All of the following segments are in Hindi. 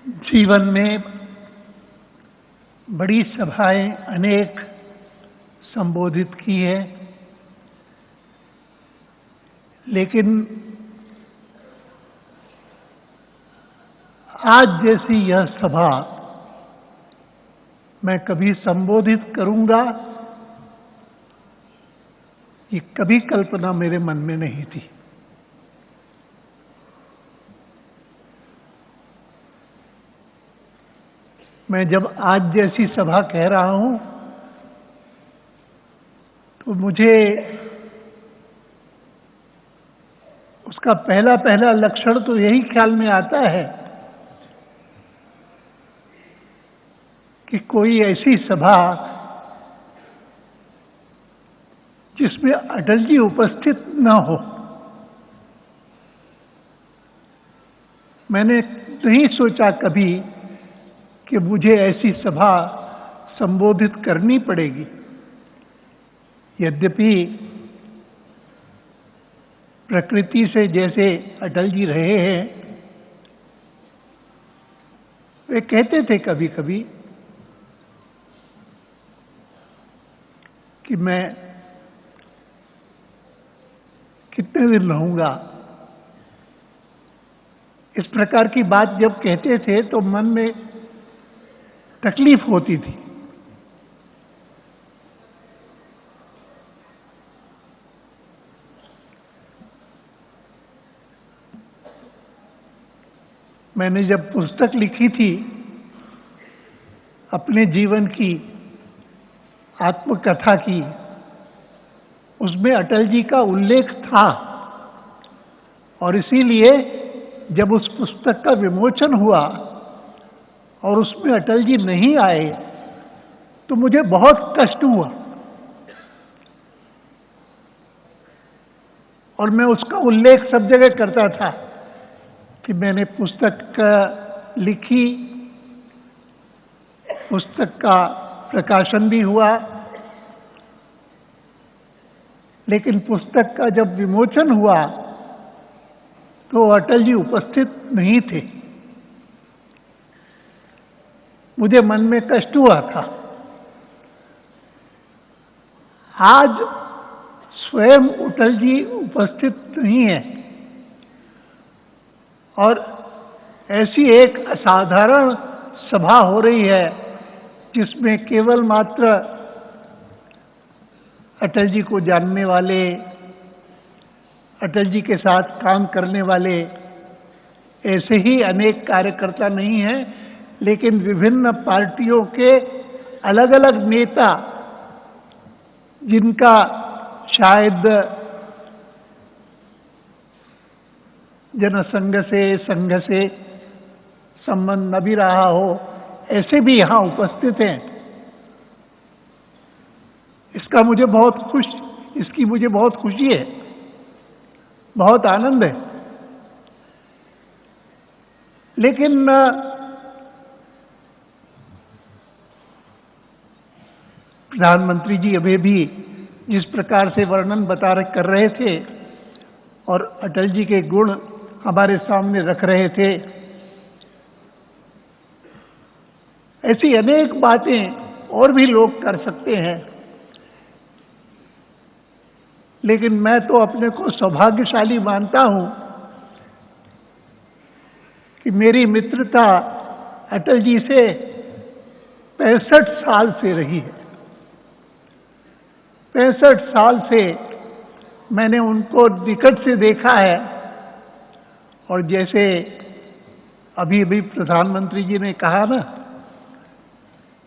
जीवन में बड़ी सभाएं अनेक संबोधित की है, लेकिन आज जैसी यह सभा मैं कभी संबोधित करूंगा, ये कभी कल्पना मेरे मन में नहीं थी। मैं जब आज जैसी सभा कह रहा हूं तो मुझे उसका पहला लक्षण तो यही ख्याल में आता है कि कोई ऐसी सभा जिसमें अटल जी उपस्थित न हो। मैंने नहीं सोचा कभी कि मुझे ऐसी सभा संबोधित करनी पड़ेगी। यद्यपि प्रकृति से जैसे अटल जी रहे हैं, वे कहते थे कभी कभी कि मैं कितने दिन रहूंगा। इस प्रकार की बात जब कहते थे तो मन में तकलीफ होती थी। मैंने जब पुस्तक लिखी थी अपने जीवन की आत्मकथा की, उसमें अटल जी का उल्लेख था और इसीलिए जब उस पुस्तक का विमोचन हुआ और उसमें अटल जी नहीं आए तो मुझे बहुत कष्ट हुआ और मैं उसका उल्लेख सब जगह करता था कि मैंने पुस्तक लिखी, पुस्तक का प्रकाशन भी हुआ, लेकिन पुस्तक का जब विमोचन हुआ तो अटल जी उपस्थित नहीं थे। मुझे मन में कष्ट हुआ था। आज स्वयं अटल जी उपस्थित नहीं है और ऐसी एक असाधारण सभा हो रही है जिसमें केवल मात्र अटल जी को जानने वाले, अटल जी के साथ काम करने वाले ऐसे ही अनेक कार्यकर्ता नहीं हैं, लेकिन विभिन्न पार्टियों के अलग अलग नेता, जिनका शायद जनसंघ से, संघ से संबंध न भी रहा हो, ऐसे भी यहां उपस्थित हैं। इसकी मुझे बहुत खुशी है, बहुत आनंद है। लेकिन प्रधानमंत्री जी अभी भी जिस प्रकार से वर्णन कर रहे थे और अटल जी के गुण हमारे सामने रख रहे थे, ऐसी अनेक बातें और भी लोग कर सकते हैं, लेकिन मैं तो अपने को सौभाग्यशाली मानता हूं कि मेरी मित्रता अटल जी से 65 साल से रही है। 65 साल से मैंने उनको निकट से देखा है और जैसे अभी प्रधानमंत्री जी ने कहा ना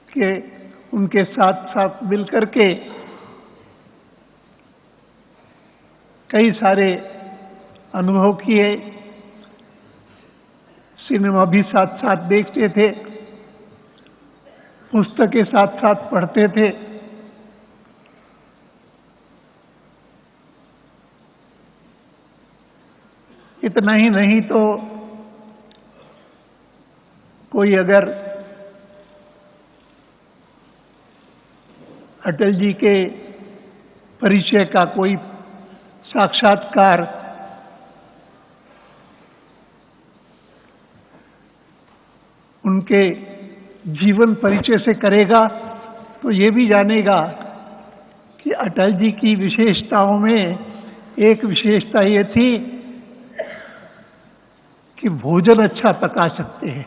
कि उनके साथ साथ मिलकर के कई सारे अनुभव किए, सिनेमा भी साथ साथ देखते थे, पुस्तकें साथ साथ पढ़ते थे। इतना ही नहीं तो कोई अगर अटल जी के परिचय का कोई साक्षात्कार उनके जीवन परिचय से करेगा तो ये भी जानेगा कि अटल जी की विशेषताओं में एक विशेषता ये थी कि भोजन अच्छा पका सकते हैं,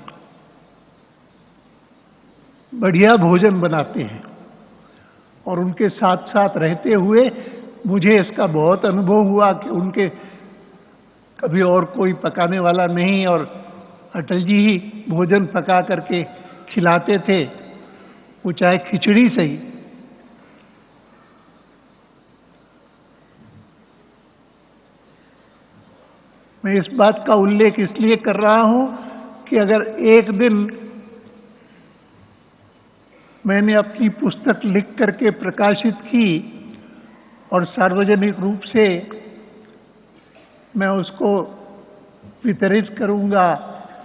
बढ़िया भोजन बनाते हैं। और उनके साथ साथ रहते हुए मुझे इसका बहुत अनुभव हुआ कि उनके कभी और कोई पकाने वाला नहीं, और अटल जी ही भोजन पका करके खिलाते थे, वो चाहे खिचड़ी सही। मैं इस बात का उल्लेख इसलिए कर रहा हूं कि अगर एक दिन मैंने अपनी पुस्तक लिख करके प्रकाशित की और सार्वजनिक रूप से मैं उसको वितरित करूंगा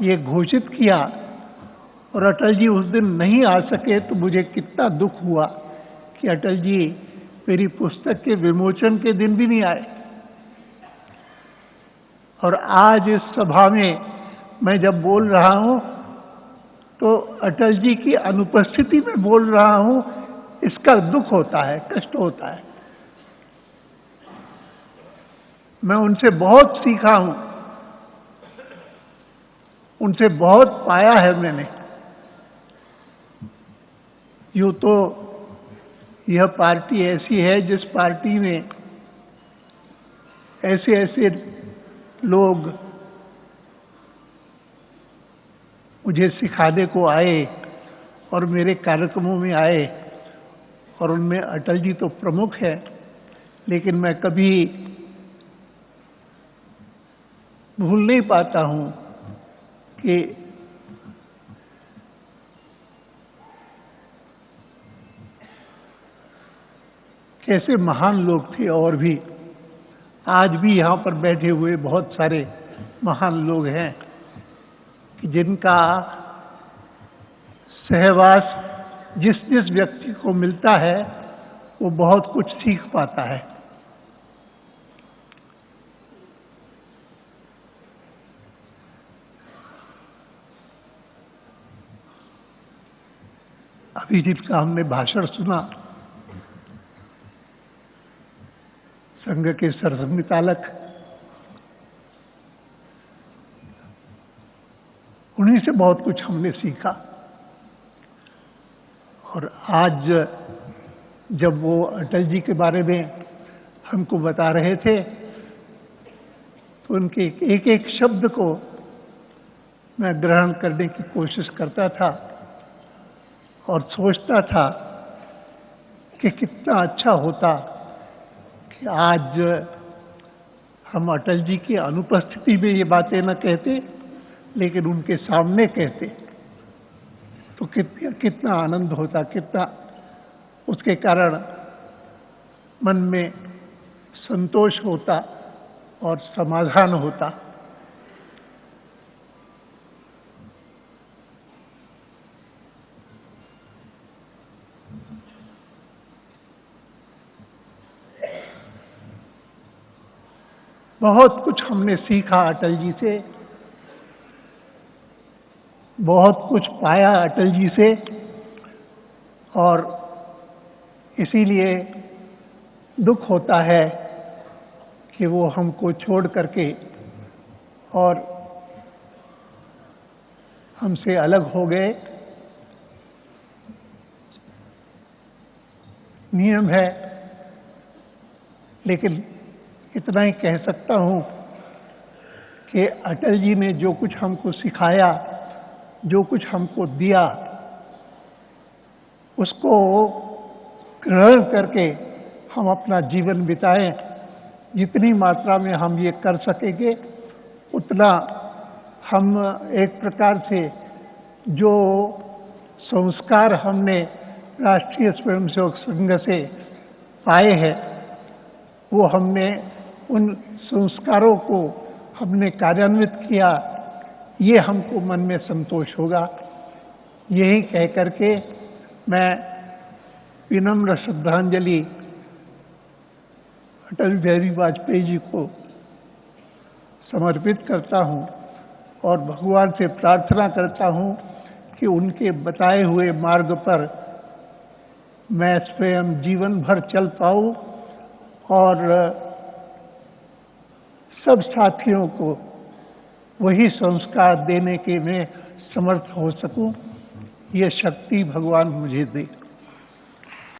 ये घोषित किया, और अटल जी उस दिन नहीं आ सके, तो मुझे कितना दुख हुआ कि अटल जी मेरी पुस्तक के विमोचन के दिन भी नहीं आए। और आज इस सभा में मैं जब बोल रहा हूं तो अटल जी की अनुपस्थिति में बोल रहा हूं, इसका दुख होता है, कष्ट होता है। मैं उनसे बहुत सीखा हूं, उनसे बहुत पाया है मैंने। यूं तो यह पार्टी ऐसी है जिस पार्टी में ऐसे ऐसे लोग मुझे सिखाने को आए और मेरे कार्यक्रमों में आए, और उनमें अटल जी तो प्रमुख है, लेकिन मैं कभी भूल नहीं पाता हूं कि कैसे महान लोग थे। और भी आज भी यहां पर बैठे हुए बहुत सारे महान लोग हैं कि जिनका सहवास जिस जिस व्यक्ति को मिलता है वो बहुत कुछ सीख पाता है। अभी जिनका हमने भाषण सुना, संघ के सरसंघचालक, उन्हीं से बहुत कुछ हमने सीखा। और आज जब वो अटल जी के बारे में हमको बता रहे थे तो उनके एक एक शब्द को मैं ग्रहण करने की कोशिश करता था और सोचता था कि कितना अच्छा होता कि आज हम अटल जी की अनुपस्थिति में ये बातें न कहते, लेकिन उनके सामने कहते, तो कितना आनंद होता, कितना उसके कारण मन में संतोष होता और समाधान होता। बहुत कुछ हमने सीखा अटल जी से, बहुत कुछ पाया अटल जी से, और इसीलिए दुख होता है कि वो हमको छोड़ करके और हमसे अलग हो गए। नियम है, लेकिन इतना ही कह सकता हूं कि अटल जी ने जो कुछ हमको सिखाया, जो कुछ हमको दिया, उसको ग्रहण करके हम अपना जीवन बिताएं। जितनी मात्रा में हम ये कर सकेंगे उतना हम एक प्रकार से जो संस्कार हमने राष्ट्रीय स्वयंसेवक संघ से पाए हैं, वो हमने उन संस्कारों को हमने कार्यान्वित किया, ये हमको मन में संतोष होगा। यही कह करके मैं विनम्र श्रद्धांजलि अटल बिहारी वाजपेयी जी को समर्पित करता हूं और भगवान से प्रार्थना करता हूं कि उनके बताए हुए मार्ग पर मैं स्वयं जीवन भर चल पाऊं और सब साथियों को वही संस्कार देने के मैं समर्थ हो सकूं, ये शक्ति भगवान मुझे दे।